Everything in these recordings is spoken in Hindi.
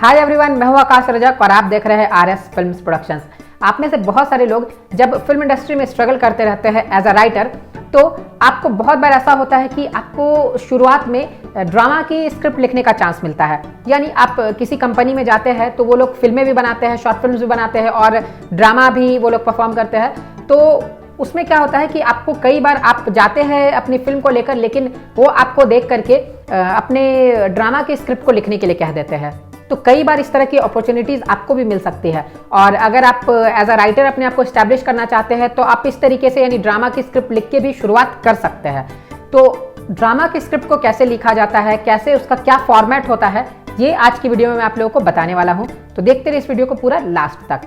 हाय एवरीवन, मैं हूं आकाश रजक और आप देख रहे हैं आरएस फिल्म्स प्रोडक्शंस। आप में से बहुत सारे लोग जब फिल्म इंडस्ट्री में स्ट्रगल करते रहते हैं एज अ राइटर, तो आपको बहुत बार ऐसा होता है कि आपको शुरुआत में ड्रामा की स्क्रिप्ट लिखने का चांस मिलता है। यानी आप किसी कंपनी में जाते हैं तो वो लोग फिल्में भी बनाते हैं, शॉर्ट फिल्म्स भी बनाते हैं और ड्रामा भी वो लोग परफॉर्म करते हैं। तो उसमें क्या होता है कि आपको कई बार आप जाते हैं अपनी फिल्म को लेकर, लेकिन वो आपको देख करके अपने ड्रामा की स्क्रिप्ट को लिखने के लिए कह देते हैं। तो कई बार इस तरह की अपॉर्चुनिटीज़ आपको भी मिल सकती है। और अगर आप एज अ राइटर अपने आप को एस्टैब्लिश करना चाहते हैं तो आप इस तरीके से यानी ड्रामा की स्क्रिप्ट लिख के भी शुरुआत कर सकते हैं। तो ड्रामा की स्क्रिप्ट को कैसे लिखा जाता है, कैसे उसका क्या फॉर्मेट होता है, ये आज की वीडियो में मैं आप लोगों को बताने वाला हूँ। तो देखते रहिए इस वीडियो को पूरा लास्ट तक।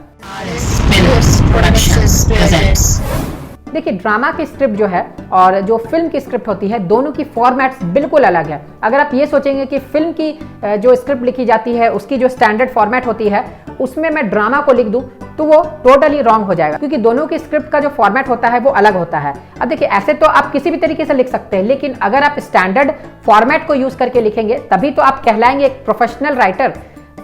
देखिए, ड्रामा की स्क्रिप्ट जो है और जो फिल्म की स्क्रिप्ट होती है, दोनों की फॉर्मेट्स बिल्कुल अलग है। अगर आप ये सोचेंगे कि फिल्म की जो स्क्रिप्ट लिखी जाती है उसकी जो स्टैंडर्ड फॉर्मेट होती है उसमें मैं ड्रामा को लिख दूं तो वो टोटली रॉन्ग हो जाएगा, क्योंकि दोनों की स्क्रिप्ट का जो फॉर्मेट होता है वो अलग होता है। अब देखिए, ऐसे तो आप किसी भी तरीके से लिख सकते हैं, लेकिन अगर आप स्टैंडर्ड फॉर्मेट को यूज करके लिखेंगे तभी तो आप कहलाएंगे एक प्रोफेशनल राइटर।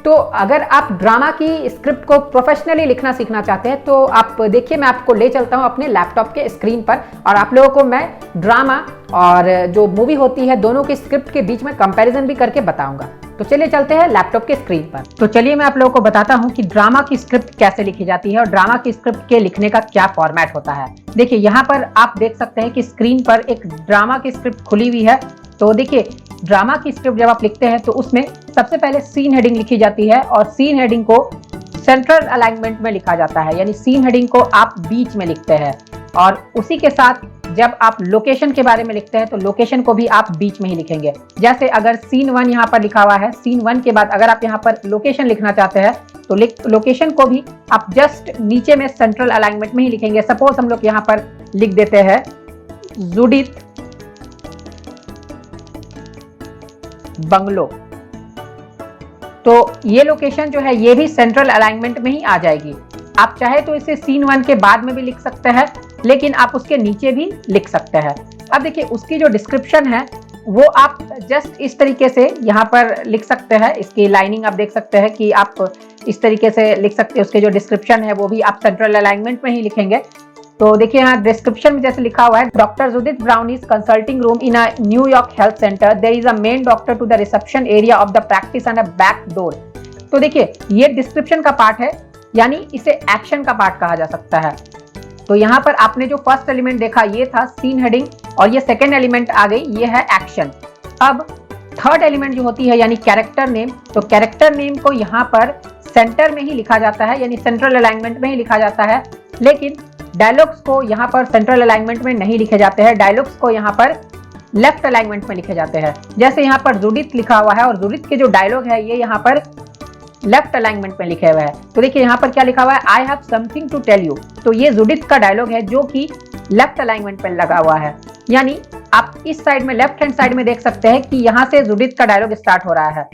तो अगर आप ड्रामा की स्क्रिप्ट को प्रोफेशनली लिखना सीखना चाहते हैं तो आप देखिए, मैं आपको ले चलता हूं अपने लैपटॉप के स्क्रीन पर और आप लोगों को मैं ड्रामा और जो मूवी होती है दोनों की स्क्रिप्ट के बीच में कंपैरिजन भी करके बताऊंगा। तो चलिए चलते हैं लैपटॉप के स्क्रीन पर। तो चलिए मैं आप लोगों को बताता हूं कि ड्रामा की स्क्रिप्ट कैसे लिखी जाती है और ड्रामा की स्क्रिप्ट के लिखने का क्या फॉर्मेट होता है। देखिए, यहाँ पर आप देख सकते हैं कि स्क्रीन पर एक ड्रामा की स्क्रिप्ट खुली हुई है। तो देखिए, ड्रामा की स्क्रिप्ट जब आप लिखते हैं तो उसमें सबसे पहले सीन हेडिंग लिखी जाती है और सीन हेडिंग को सेंट्रल अलाइनमेंट में लिखा जाता है, यानी सीन हेडिंग को आप बीच में लिखते हैं। और उसी के साथ जब आप लोकेशन के बारे में लिखते हैं तो लोकेशन को भी आप बीच में ही लिखेंगे। जैसे अगर सीन 1 यहाँ पर लिखा हुआ है, सीन 1 के बाद अगर आप यहाँ पर लोकेशन लिखना चाहते हैं तो लोकेशन को भी आप जस्ट नीचे में सेंट्रल अलाइनमेंट में ही लिखेंगे। सपोज हम लोग यहाँ पर लिख देते हैं जुडिथ बंगलो, तो ये लोकेशन जो है ये भी सेंट्रल अलाइनमेंट में ही आ जाएगी। आप चाहे तो इसे सीन 1 के बाद में भी लिख सकते हैं, लेकिन आप उसके नीचे भी लिख सकते हैं। अब देखिए, उसकी जो डिस्क्रिप्शन है वो आप जस्ट इस तरीके से यहाँ पर लिख सकते हैं। इसकी लाइनिंग आप देख सकते हैं कि आप इस तरीके से लिख सकते हैं। उसके जो डिस्क्रिप्शन है वो भी आप सेंट्रल अलाइनमेंट में ही लिखेंगे। तो देखिए, यहाँ डिस्क्रिप्शन में जैसे लिखा हुआ है, doctor Judith Brown is consulting room in a New York health centre, there is a main doctor to the reception area of the practice and a back door. तो देखिए, ये डिस्क्रिप्शन का पार्ट है, यानी इसे एक्शन का पार्ट कहा जा सकता है। तो यहाँ पर आपने जो फर्स्ट एलिमेंट देखा ये था सीन हेडिंग और ये सेकेंड एलिमेंट आ गई, ये है एक्शन। अब थर्ड एलिमेंट जो होती है यानी कैरेक्टर नेम, तो कैरेक्टर नेम को यहाँ पर सेंटर में ही लिखा जाता है, यानी सेंट्रल अलाइनमेंट में ही लिखा जाता है। लेकिन डायलॉग्स को यहाँ पर सेंट्रल अलाइनमेंट में नहीं लिखे जाते हैं, डायलॉग्स को यहाँ पर लेफ्ट अलाइनमेंट में लिखे जाते हैं। जैसे यहाँ पर जुडिथ लिखा हुआ है और जुडिथ के जो डायलॉग है ये यहाँ पर लेफ्ट अलाइनमेंट में लिखे हुए हैं। तो देखिए, यहाँ पर क्या लिखा हुआ है, I have something to tell you. तो ये जुडिथ का डायलॉग है जो कि लेफ्ट अलाइनमेंट में लगा हुआ है। यानी आप इस साइड में लेफ्ट हैंड साइड में देख सकते हैं कि यहाँ से जुडिथ का डायलॉग स्टार्ट हो रहा है।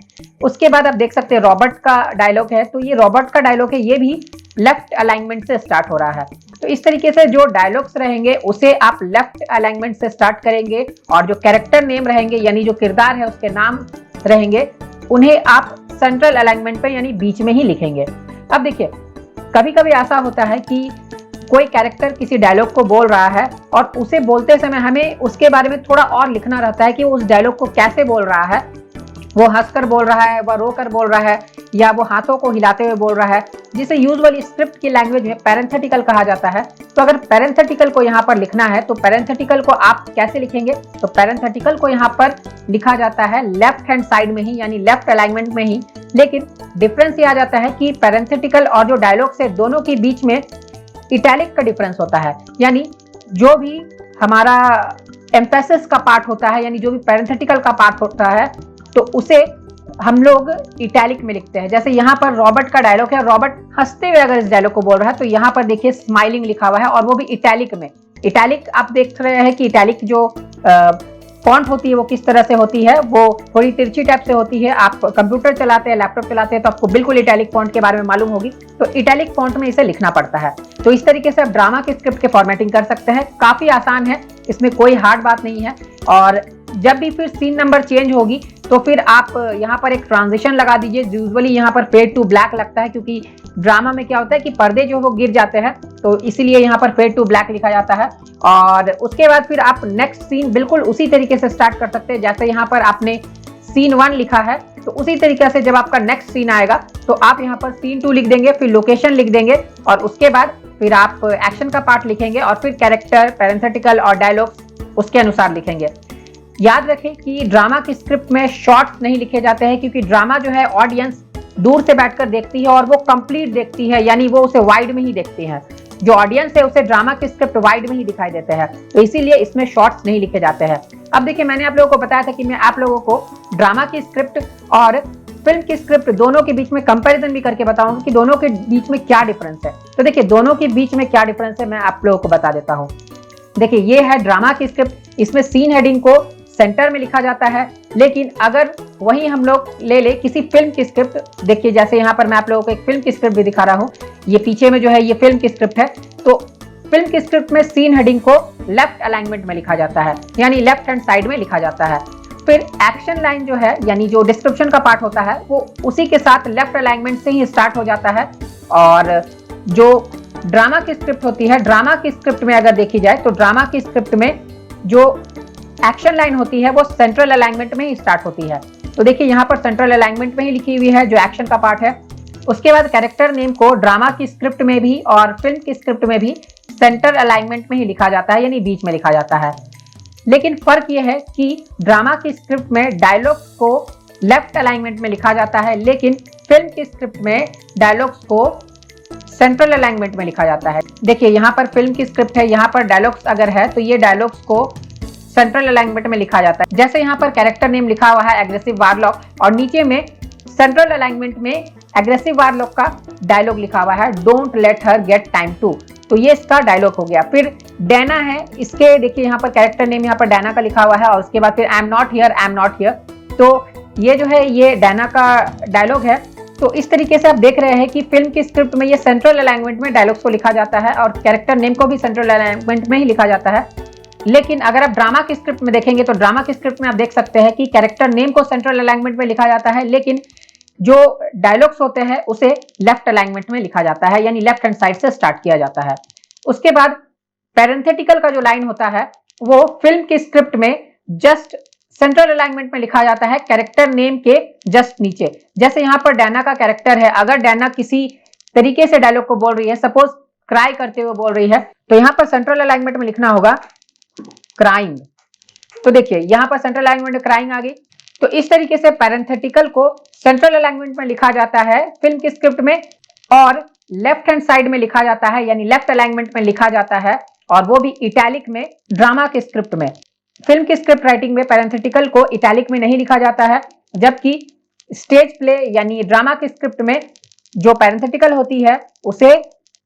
उसके बाद आप देख सकते हैं रॉबर्ट का डायलॉग है, तो ये रॉबर्ट का डायलॉग है, ये भी लेफ्ट अलाइनमेंट से स्टार्ट हो रहा है। तो इस तरीके से जो डायलॉग्स रहेंगे उसे आप लेफ्ट अलाइनमेंट से स्टार्ट करेंगे और जो कैरेक्टर नेम रहेंगे यानी जो किरदार है उसके नाम रहेंगे, उन्हें आप सेंट्रल अलाइनमेंट पे यानी बीच में ही लिखेंगे। अब देखिए, कभी कभी ऐसा होता है कि कोई कैरेक्टर किसी डायलॉग को बोल रहा है और उसे बोलते समय हमें उसके बारे में थोड़ा और लिखना रहता है कि वो उस डायलॉग को कैसे बोल रहा है। वो हंसकर बोल रहा है, वह रोकर बोल रहा है, या वो हाथों को हिलाते हुए बोल रहा है, जिसे यूजुअली स्क्रिप्ट की लैंग्वेज में पैरेंथेटिकल कहा जाता है। तो अगर पैरेंथेटिकल को यहाँ पर लिखना है तो पैरेंथेटिकल को आप कैसे लिखेंगे, तो पैरेंथेटिकल को यहाँ पर लिखा जाता है लेफ्ट हैंड साइड में ही, यानी लेफ्ट अलाइनमेंट में ही। लेकिन डिफरेंस ये आ जाता है कि पैरेंथेटिकल और जो डायलॉग्स है दोनों के बीच में इटैलिक का डिफरेंस होता है। यानी जो भी हमारा एम्फेसिस का पार्ट होता है, यानी जो भी पैरेंथेटिकल का पार्ट होता है, तो उसे हम लोग इटैलिक में लिखते हैं। जैसे यहाँ पर रॉबर्ट का डायलॉग है, रॉबर्ट हंसते हुए अगर इस डायलॉग को बोल रहा है तो यहाँ पर देखिए स्माइलिंग लिखा हुआ है और वो भी इटैलिक में। इटैलिक आप देख रहे हैं कि इटैलिक जो फॉन्ट होती है वो किस तरह से होती है, वो थोड़ी तिरछी टाइप से होती है। आप कंप्यूटर चलाते हैं, लैपटॉप चलाते हैं तो आपको बिल्कुल इटैलिक फॉन्ट के बारे में मालूम होगी। तो इटैलिक फॉन्ट में इसे लिखना पड़ता है। तो इस तरीके से आप ड्रामा की स्क्रिप्ट के फॉर्मेटिंग कर सकते हैं। काफी आसान है, इसमें कोई हार्ड बात नहीं है। और जब भी फिर सीन नंबर चेंज होगी तो फिर आप यहाँ पर एक ट्रांजिशन लगा दीजिए। यूजुअली यहाँ पर फेड टू ब्लैक लगता है, क्योंकि ड्रामा में क्या होता है कि पर्दे जो वो गिर जाते हैं, तो इसीलिए यहाँ पर फेड टू ब्लैक लिखा जाता है। और उसके बाद फिर आप नेक्स्ट सीन बिल्कुल उसी तरीके से स्टार्ट कर सकते हैं। जैसे यहाँ पर आपने सीन 1 लिखा है, तो उसी तरीके से जब आपका नेक्स्ट सीन आएगा तो आप यहाँ पर सीन 2 लिख देंगे, फिर लोकेशन लिख देंगे, और उसके बाद फिर आप एक्शन का पार्ट लिखेंगे, और फिर कैरेक्टर, पैरेंथेटिकल और डायलॉग्स उसके अनुसार लिखेंगे। याद रखें कि ड्रामा की स्क्रिप्ट में शॉर्ट्स नहीं लिखे जाते हैं, क्योंकि ड्रामा जो है ऑडियंस दूर से बैठकर देखती है और वो कंप्लीट देखती है, यानी वो उसे वाइड में ही देखती है। जो ऑडियंस है उसे ड्रामा की स्क्रिप्ट वाइड में ही दिखाई देते हैं, तो इसीलिए इसमें शॉर्ट्स नहीं लिखे जाते हैं। अब देखिए, मैंने आप लोगों को बताया था कि मैं आप लोगों को ड्रामा की स्क्रिप्ट और फिल्म की स्क्रिप्ट दोनों के बीच में कंपैरिजन भी करके बताऊंगा कि दोनों के बीच में क्या डिफरेंस है। तो देखिए, दोनों के बीच में क्या डिफरेंस है मैं आप लोगों को बता देता हूँ। देखिए, ये है ड्रामा की स्क्रिप्ट। इसमें सीन हेडिंग को सेंटर में लिखा जाता है, लेकिन अगर वही हम लोग ले ले किसी फिल्म की स्क्रिप्ट, देखिए जैसे यहाँ पर मैं आप लोगों को एक फिल्म की स्क्रिप्ट भी दिखा रहा हूँ। ये पीछे में जो है ये फिल्म की स्क्रिप्ट है। तो फिल्म की स्क्रिप्ट में सीन हेडिंग को लेफ्ट अलाइनमेंट में लिखा जाता है, यानी लेफ्ट हैंड साइड में लिखा जाता है। फिर एक्शन लाइन जो है, यानी जो डिस्क्रिप्शन का पार्ट होता है, वो उसी के साथ लेफ्ट अलाइनमेंट से ही स्टार्ट हो जाता है। और जो ड्रामा की स्क्रिप्ट होती है, ड्रामा की स्क्रिप्ट में अगर देखी जाए तो ड्रामा की स्क्रिप्ट में जो एक्शन लाइन होती है वो सेंट्रल अलाइनमेंट में ही स्टार्ट होती है। तो देखिए, यहाँ पर सेंट्रल अलाइनमेंट में ही लिखी हुई है जो एक्शन का पार्ट है। उसके बाद कैरेक्टर नेम को ड्रामा की स्क्रिप्ट में भी और फिल्म की स्क्रिप्ट में भी सेंटर अलाइनमेंट में ही लिखा जाता है, यानी बीच में लिखा जाता है। लेकिन फर्क यह है कि ड्रामा की स्क्रिप्ट में डायलॉग्स को लेफ्ट अलाइनमेंट में लिखा जाता है, लेकिन फिल्म की स्क्रिप्ट में डायलॉग्स को सेंट्रल अलाइनमेंट में लिखा जाता है। देखिए, यहाँ पर फिल्म की स्क्रिप्ट है, यहाँ पर डायलॉग्स अगर है तो ये डायलॉग्स को सेंट्रल अलाइनमेंट में लिखा जाता है। जैसे यहाँ पर कैरेक्टर नेम लिखा हुआ है एग्रेसिव वारलॉक, और नीचे में सेंट्रल अलाइनमेंट में एग्रेसिव वारलॉक का डायलॉग लिखा हुआ है, don't let her get time to. तो ये इसका डायलॉग हो गया। फिर डैना है, इसके देखिए यहाँ पर कैरेक्टर नेम यहाँ पर डैना का लिखा हुआ है, और उसके बाद फिर I am not here, I am not here. तो ये जो है ये डैना का डायलॉग है। तो इस तरीके से आप देख रहे हैं कि फिल्म की स्क्रिप्ट में ये सेंट्रल अलाइनमेंट में डायलॉग्स को लिखा जाता है, और कैरेक्टर नेम को भी सेंट्रल अलाइनमेंट में ही लिखा जाता है। लेकिन अगर आप ड्रामा की स्क्रिप्ट में देखेंगे तो ड्रामा की स्क्रिप्ट में आप देख सकते हैं कि कैरेक्टर नेम को सेंट्रल अलाइनमेंट में लिखा जाता है, लेकिन जो डायलॉग्स होते हैं उसे लेफ्ट अलाइनमेंट में लिखा जाता है, यानी लेफ्ट हैंड साइड से स्टार्ट किया जाता है। उसके बाद पैरेंथेटिकल का जो लाइन होता है वो फिल्म की स्क्रिप्ट में जस्ट सेंट्रल अलाइनमेंट में लिखा जाता है, कैरेक्टर नेम के जस्ट नीचे। जैसे यहाँ पर डैना का कैरेक्टर है, अगर डैना किसी तरीके से डायलॉग को बोल रही है, सपोज क्राई करते हुए बोल रही है, तो यहाँ पर सेंट्रल अलाइनमेंट में लिखना होगा क्राइंग। तो देखिए, यहाँ पर सेंट्रल अलाइनमेंट में क्राइंग आ गई। तो इस तरीके से पैरेंथेटिकल को सेंट्रल अलाइनमेंट में लिखा जाता है फिल्म की स्क्रिप्ट में, और लेफ्ट हैंड साइड में लिखा जाता है, यानी लेफ्ट अलाइनमेंट में लिखा जाता है, और वो भी इटैलिक में ड्रामा की स्क्रिप्ट में। फिल्म की स्क्रिप्ट राइटिंग में पैरेंथेटिकल को इटैलिक में नहीं लिखा जाता है, जबकि स्टेज प्ले यानी ड्रामा की स्क्रिप्ट में जो पैरेंथेटिकल होती है उसे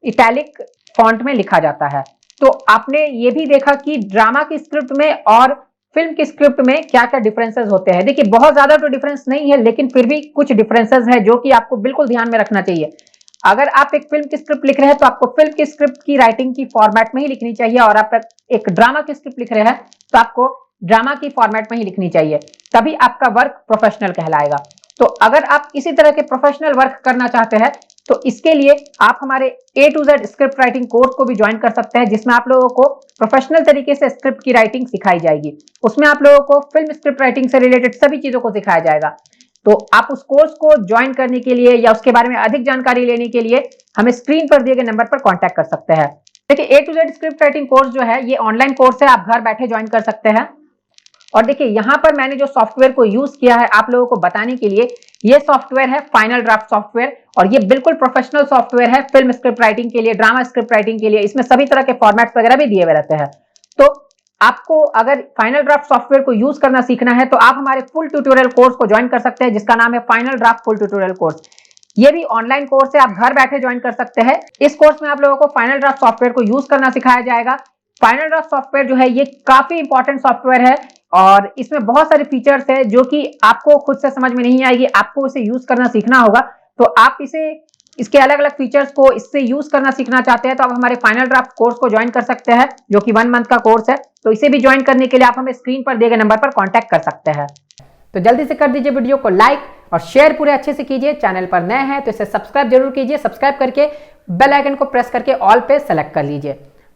इटैलिक फॉन्ट में लिखा जाता है। तो आपने ये भी देखा कि ड्रामा की स्क्रिप्ट में और फिल्म की स्क्रिप्ट में क्या क्या डिफरेंसेस होते हैं। देखिए, बहुत ज्यादा तो डिफरेंस नहीं है, लेकिन फिर भी कुछ डिफरेंसेस है जो कि आपको बिल्कुल ध्यान में रखना चाहिए। अगर आप एक फिल्म की स्क्रिप्ट लिख रहे हैं तो आपको फिल्म की स्क्रिप्ट की राइटिंग की फॉर्मेट में ही लिखनी चाहिए, और आप एक ड्रामा की स्क्रिप्ट लिख रहे हैं तो आपको ड्रामा की फॉर्मेट में ही लिखनी चाहिए, तभी आपका वर्क प्रोफेशनल कहलाएगा। तो अगर आप इसी तरह के प्रोफेशनल वर्क करना चाहते हैं तो इसके लिए आप हमारे A to Z script writing course को भी ज्वाइन कर सकते हैं, जिसमें आप लोगों को प्रोफेशनल तरीके से स्क्रिप्ट की राइटिंग सिखाई जाएगी। उसमें आप लोगों को फिल्म स्क्रिप्ट राइटिंग से रिलेटेड सभी चीजों को सिखाया जाएगा। तो आप उस कोर्स को ज्वाइन करने के लिए या उसके बारे में अधिक जानकारी लेने के लिए हमें स्क्रीन पर दिए गए नंबर पर कॉन्टैक्ट कर सकते हैं। देखिए, A to Z script writing course जो है ये ऑनलाइन कोर्स है, आप घर बैठे ज्वाइन कर सकते हैं। और देखिए, यहाँ पर मैंने जो सॉफ्टवेयर को यूज किया है आप लोगों को बताने के लिए, ये सॉफ्टवेयर है फाइनल ड्राफ्ट सॉफ्टवेयर, और ये बिल्कुल प्रोफेशनल सॉफ्टवेयर है फिल्म स्क्रिप्ट राइटिंग के लिए, ड्रामा स्क्रिप्ट राइटिंग के लिए। इसमें सभी तरह के फॉर्मेट्स वगैरह भी दिए हुए रहते हैं। तो आपको अगर फाइनल ड्राफ्ट सॉफ्टवेयर को यूज करना सीखना है तो आप हमारे फुल ट्यूटोरियल कोर्स को ज्वाइन कर सकते हैं, जिसका नाम है final draft full tutorial course. ये भी ऑनलाइन कोर्स है, आप घर बैठे ज्वाइन कर सकते हैं। इस कोर्स में आप लोगों को फाइनल ड्राफ्ट सॉफ्टवेयर को यूज करना सिखाया जाएगा। फाइनल ड्राफ्ट सॉफ्टवेयर जो है ये काफी इंपॉर्टेंट सॉफ्टवेयर है, और इसमें बहुत सारे फीचर्स है जो कि आपको खुद से समझ में नहीं आएगी, आपको इसे यूज करना सीखना होगा। तो आप इसके अलग अलग फीचर्स को इससे यूज करना सीखना चाहते हैं तो आप हमारे फाइनल ड्राफ्ट कोर्स को ज्वाइन कर सकते हैं, जो कि 1 मंथ का कोर्स है। तो इसे भी ज्वाइन करने के लिए आप हमें स्क्रीन पर दिए गए नंबर पर कॉन्टैक्ट कर सकते हैं। तो जल्दी से कर दीजिए वीडियो को लाइक और शेयर पूरे अच्छे से कीजिए। चैनल पर नए हैं तो इसे सब्सक्राइब जरूर कीजिए। सब्सक्राइब करके बेल आइकन को प्रेस करके ऑल पे सेलेक्ट कर लीजिए।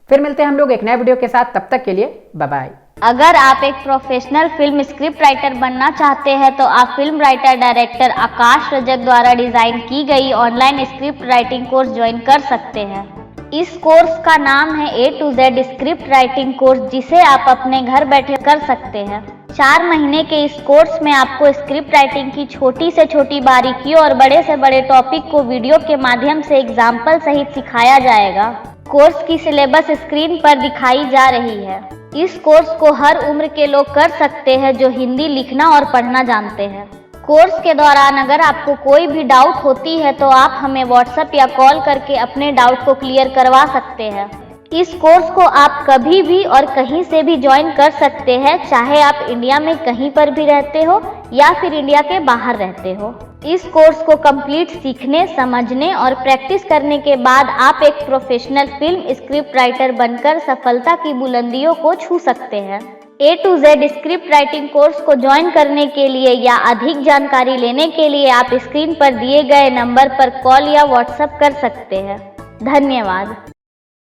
फिर मिलते हैं हम लोग एक नए वीडियो के साथ, तब तक के लिए बाय बाय। अगर आप एक प्रोफेशनल फिल्म स्क्रिप्ट राइटर बनना चाहते हैं तो आप फिल्म राइटर डायरेक्टर आकाश रजक द्वारा डिजाइन की गई online script writing course join कर सकते हैं। इस कोर्स का नाम है A to Z script writing course, जिसे आप अपने घर बैठे कर सकते हैं। 4 महीने के इस कोर्स में आपको स्क्रिप्ट राइटिंग की छोटी से छोटी बारीकियों और बड़े से बड़े टॉपिक को वीडियो के माध्यम से एग्जाम्पल सहित सिखाया जाएगा। कोर्स की सिलेबस स्क्रीन पर दिखाई जा रही है। इस कोर्स को हर उम्र के लोग कर सकते हैं जो हिंदी लिखना और पढ़ना जानते हैं। कोर्स के दौरान अगर आपको कोई भी डाउट होती है तो आप हमें व्हाट्सएप या कॉल करके अपने डाउट को क्लियर करवा सकते हैं। इस कोर्स को आप कभी भी और कहीं से भी ज्वाइन कर सकते हैं, चाहे आप इंडिया में कहीं पर भी रहते हो या फिर इंडिया के बाहर रहते हो। इस कोर्स को कंप्लीट सीखने, समझने और प्रैक्टिस करने के बाद आप एक प्रोफेशनल फिल्म स्क्रिप्ट राइटर बनकर सफलता की बुलंदियों को छू सकते हैं। A to Z script writing course को ज्वाइन करने के लिए या अधिक जानकारी लेने के लिए आप स्क्रीन पर दिए गए नंबर पर कॉल या व्हाट्सएप कर सकते हैं। धन्यवाद।